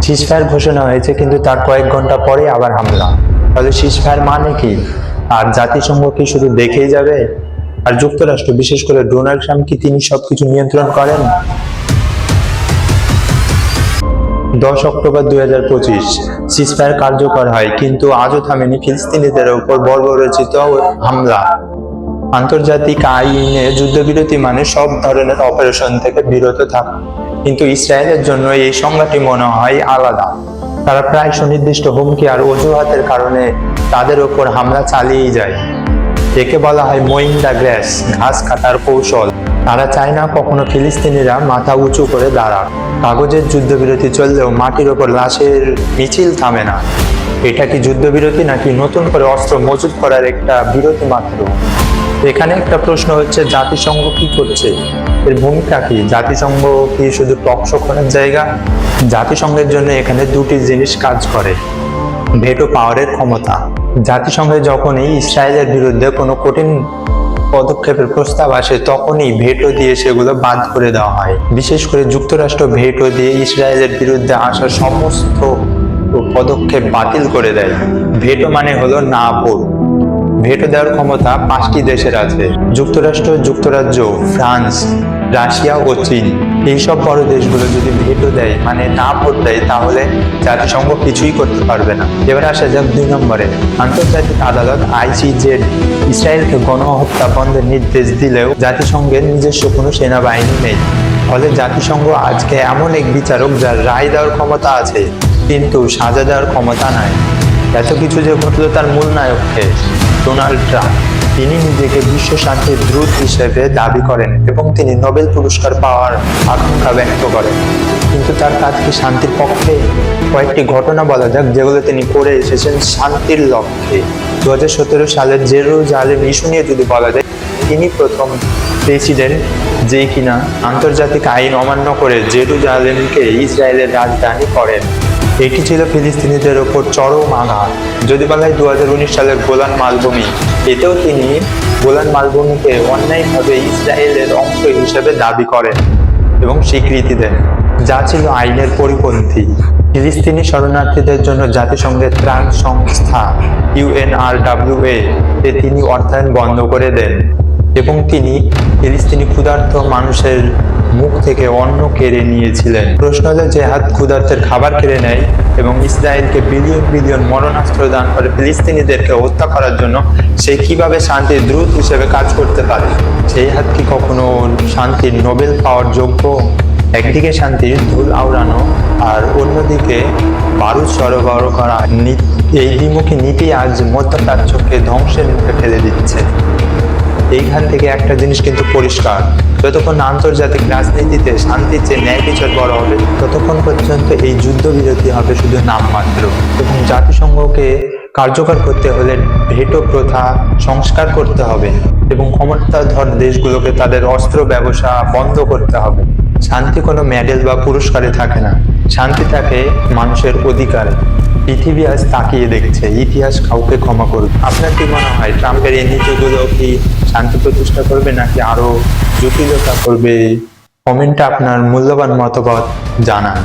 Ceasefire ঘোষণা হয়েছে, কিন্তু তার কয়েক ঘন্টা পরে আবার হামলা। তাহলে সিজফায়ার মানে কি? আর জাতিসংঘ কি শুধু দেখেই যাবে? আর যুক্তরাষ্ট্র, বিশেষ করে ডোনাল্ড ট্রাম্প, কি তিনি সবকিছু নিয়ন্ত্রণ করেন? 10 অক্টোবর 2025 সিজফায়ার কার্যকর হয়, কিন্তু আজও থামেনি ফিলিস্তিনিদের উপর বর্বরচিত হামলা। আন্তর্জাতিক আইনে যুদ্ধবিরতি মানে সব ধরনের অপারেশন থেকে বিরত থাকা, কিন্তু ইসরায়েলের জন্য এই সংজ্ঞাটি মনে হয় আলাদা। তারা প্রায় সুনির্দিষ্ট হুমকি আর অজুহাতের কারণে তাদের উপর হামলা চালিয়েই যায়। একে বলা হয় মোয়িং দ্য গ্রাস, ঘাস কাটার কৌশল। তারা চায় না কখনো ফিলিস্তিনিরা মাথা উঁচু করে দাঁড়াক। কাগজের যুদ্ধবিরতি চললেও মাটির ওপর লাশের মিছিল থামে না। এটা কি যুদ্ধবিরতি নাকি নতুন করে অস্ত্র মজুত করার একটা বিরতি মাত্র? এখানে একটা প্রশ্ন হচ্ছে, জাতিসংঘ কি করছে? এর ভূমিকা কি? জাতিসংঘ কি শুধু টকশো করার জায়গা? জাতিসংঘের জন্য এখানে দুটি জিনিস কাজ করে। ভেটো পাওয়ারের ক্ষমতা। জাতিসংঘে যখনই ইসরায়েলের বিরুদ্ধে কোনো কঠিন পদক্ষেপের প্রস্তাব আসে, তখনই ভেটো দিয়ে সেগুলো বাদ করে দেওয়া হয়। বিশেষ করে যুক্তরাষ্ট্র ভেটো দিয়ে ইসরায়েলের বিরুদ্ধে আসা সমস্ত পদক্ষেপ বাতিল করে দেয়। ভেটো মানে হলো না ভোট। ভেটো দেওয়ার ক্ষমতা 5টি দেশের আছে: যুক্তরাষ্ট্র, যুক্তরাজ্য, ফ্রান্স, রাশিয়া ও চীন। এইসব বড় দেশগুলো যদি ভেটো দেয়, মানে না ভোট দেয়, তাহলে জাতিসংঘ কিছুই করতে পারবে না। এবার আসা যাক 2 নম্বরে। আন্তর্জাতিক আদালত ICJ ইসরায়েলকে গণহত্যা বন্ধের নির্দেশ দিলেও জাতিসংঘের নিজস্ব কোনো সেনাবাহিনী নেই। ফলে জাতিসংঘ আজকে এমন এক বিচারক যার রায় দেওয়ার ক্ষমতা আছে, কিন্তু সাজা দেওয়ার ক্ষমতা নাই। এত কিছু যে ঘটলো, তার মূল নায়ককে ডোনাল্ড ট্রাম্প। তিনি নিজেকে বিশ্ব শান্তির দূত হিসেবে দাবি করেন এবং তিনি নোবেল পুরস্কার পাওয়ার আকাঙ্ক্ষা ব্যক্ত করেন, কিন্তু তার কাজ কি শান্তির পক্ষে? কয়েকটি ঘটনা বলা যাক যেগুলো তিনি করে এসেছেন শান্তির লক্ষ্যে। 2017 সালের জেরুজালেম ইস্যু নিয়ে যদি বলা যায়, তিনি প্রথম প্রেসিডেন্ট যে কিনা আন্তর্জাতিক আইন অমান্য করে জেরুজালেমকে ইসরায়েলের রাজধানী করেন। এটি ছিল ফিলিস্তিনিদের ওপর চরম আঘাত। যদি বলা হয় 2019 সালের গোলান মালভূমি, এতেও তিনি গোলান মালভূমিকে অন্যায়ভাবে ইসরায়েলের অংশ হিসেবে দাবি করেন এবং স্বীকৃতি দেন, যা ছিল আইনের পরিপন্থী। ফিলিস্তিনি শরণার্থীদের জন্য জাতিসংঘের ত্রাণ সংস্থা UNRWA তে তিনি অর্থায়ন বন্ধ করে দেন এবং তিনি ফিলিস্তিনি ক্ষুধার্ত মানুষের মুখ থেকে অন্ন কেড়ে নিয়েছিলেন। প্রশ্ন হলো, যে হাত ক্ষুধার্তের খাবার কেড়ে নেয় এবং ইসরায়েলকে বিলিয়ন বিলিয়ন মরণাস্ত্র দান করে ফিলিস্তিনিদেরকে হত্যা করার জন্য, সে কিভাবে শান্তির দূত হিসেবে কাজ করতে পারে? সেই হাত কি কখনো শান্তির নোবেল পাওয়ার যোগ্য? একদিকে শান্তির ধুল আওড়ানো আর অন্যদিকে বারুদ সরবরাহ করা, এই দ্বিমুখী নীতি আজ মধ্যপ্রাচ্যকে ধ্বংসের মুখে ফেলে দিচ্ছে। এইখান থেকে একটা জিনিস কিন্তু পরিষ্কার, যতক্ষণ আন্তর্জাতিক রাজনীতিতে শান্তির চেয়ে ন্যায় বিচার বড় হবে, ততক্ষণ পর্যন্ত এই যুদ্ধবিরতি হবে শুধু নামমাত্র। এবং জাতিসংঘকে কার্যকর করতে হলে ভেটো প্রথা সংস্কার করতে হবে এবং ক্ষমতাধর দেশগুলোকে তাদের অস্ত্র ব্যবসা বন্ধ করতে হবে। শান্তি কোনো মেডেল বা পুরস্কারে থাকে না, শান্তি থাকে মানুষের অধিকারে। পৃথিবী আজ তাকিয়ে দেখছে, ইতিহাস কাউকে ক্ষমা করবে। আপনার কি মনে হয়, ট্রাম্পের এই নীতিগুলো কি শান্তি প্রতিষ্ঠা করবে নাকি আরো জটিলতা করবে? কমেন্টে আপনার মূল্যবান মতামত জানান।